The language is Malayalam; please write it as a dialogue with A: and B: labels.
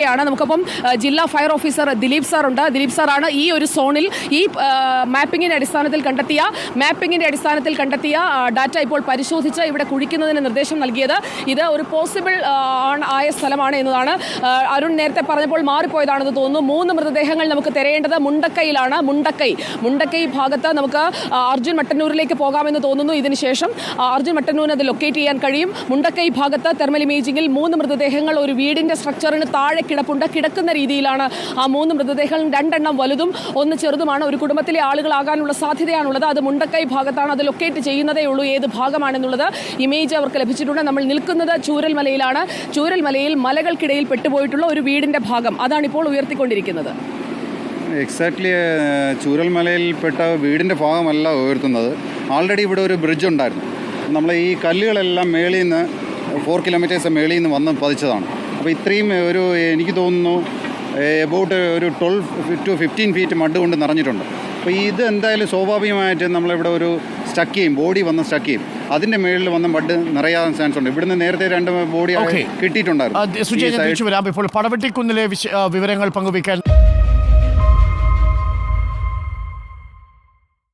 A: നമുക്കൊപ്പം ജില്ലാ ഫയർ ഓഫീസർ ദിലീപ് സാർ ഉണ്ട്. ദിലീപ് സാറാണ് ഈ ഒരു സോണിൽ ഈ മാപ്പിംഗിന്റെ അടിസ്ഥാനത്തിൽ കണ്ടെത്തിയ ഡാറ്റ ഇപ്പോൾ പരിശോധിച്ച് ഇവിടെ കുഴിക്കുന്നതിന് നിർദ്ദേശം നൽകിയത്. ഇത് ഒരു പോസിബിൾ ആയ സ്ഥലമാണ് എന്നതാണ്. അരുൺ നേരത്തെ പറഞ്ഞപ്പോൾ മാറിപ്പോയതാണെന്ന് തോന്നുന്നു. 3 മൃതദേഹങ്ങൾ നമുക്ക് തിരയേണ്ടത് മുണ്ടക്കൈയിലാണ്. മുണ്ടക്കൈ ഭാഗത്ത് നമുക്ക് അർജുൻ മട്ടന്നൂരിലേക്ക് പോകാമെന്ന് തോന്നുന്നു. ഇതിനുശേഷം അർജുൻ മട്ടന്നൂരിന് അത് ലൊക്കേറ്റ് ചെയ്യാൻ കഴിയും. മുണ്ടക്കൈ ഭാഗത്ത് തെർമൽ ഇമേജിംഗിൽ 3 മൃതദേഹങ്ങൾ ഒരു വീടിന്റെ സ്ട്രക്ചറിന് താഴെ കിടക്കുന്ന രീതിയിലാണ് ആ 3 മൃതദേഹങ്ങൾ. 2 എണ്ണം വലുതും 1 ചെറുതുമാണ്. ഒരു കുടുംബത്തിലെ ആളുകളാകാനുള്ള സാധ്യതയാണുള്ളത്. അത് മുണ്ടക്കൈ ഭാഗത്താണ്. അത് ലൊക്കേറ്റ് ചെയ്യുന്നതേ ഉള്ളൂ ഏത് ഭാഗമാണെന്നുള്ളത്. ഇമേജ് അവർക്ക് ലഭിച്ചിട്ടുണ്ട്. നമ്മൾ നിൽക്കുന്നത് ചൂരൽമലയിലാണ്. ചൂരൽമലയിൽ മലകൾക്കിടയിൽ പെട്ടുപോയിട്ടുള്ള ഒരു വീടിന്റെ ഭാഗം അതാണ് ഇപ്പോൾ ഉയർത്തിക്കൊണ്ടിരിക്കുന്നത്.
B: എക്സാക്ട്ലി ചൂരൽമലയിൽപ്പെട്ട വീടിൻ്റെ ഭാഗമല്ല ഉയർത്തുന്നത്. ആൾറെഡി ഇവിടെ ഒരു ബ്രിഡ്ജ് ഉണ്ടായിരുന്നു. നമ്മൾ ഈ കല്ലുകളെല്ലാം മേളിൽ നിന്ന് 4 കിലോമീറ്റേഴ്സ് മേളിൽ നിന്ന് വന്ന് പതിച്ചതാണ്. അപ്പോൾ ഇത്രയും എനിക്ക് തോന്നുന്നു എബൌട്ട് ഒരു 12 to 15 ഫീറ്റ് മഡ് കൊണ്ട് നിറഞ്ഞിട്ടുണ്ട്. അപ്പോൾ ഇത് എന്തായാലും സ്വാഭാവികമായിട്ട് നമ്മളിവിടെ ഒരു സ്റ്റക്ക് ചെയ്യും, ബോഡി വന്ന് സ്റ്റക്ക് ചെയ്യും. അതിൻ്റെ മേളിൽ വന്ന് മഡ് നിറയാൻ ചാൻസ് ഉണ്ട്. ഇവിടുന്ന് നേരത്തെ 2 ബോഡി കിട്ടിയിട്ടുണ്ടായിരുന്നു.
C: ഇപ്പോൾ പടവെട്ടിക്കുന്നിലെ വിവരങ്ങൾ പങ്കുവയ്ക്കാൻ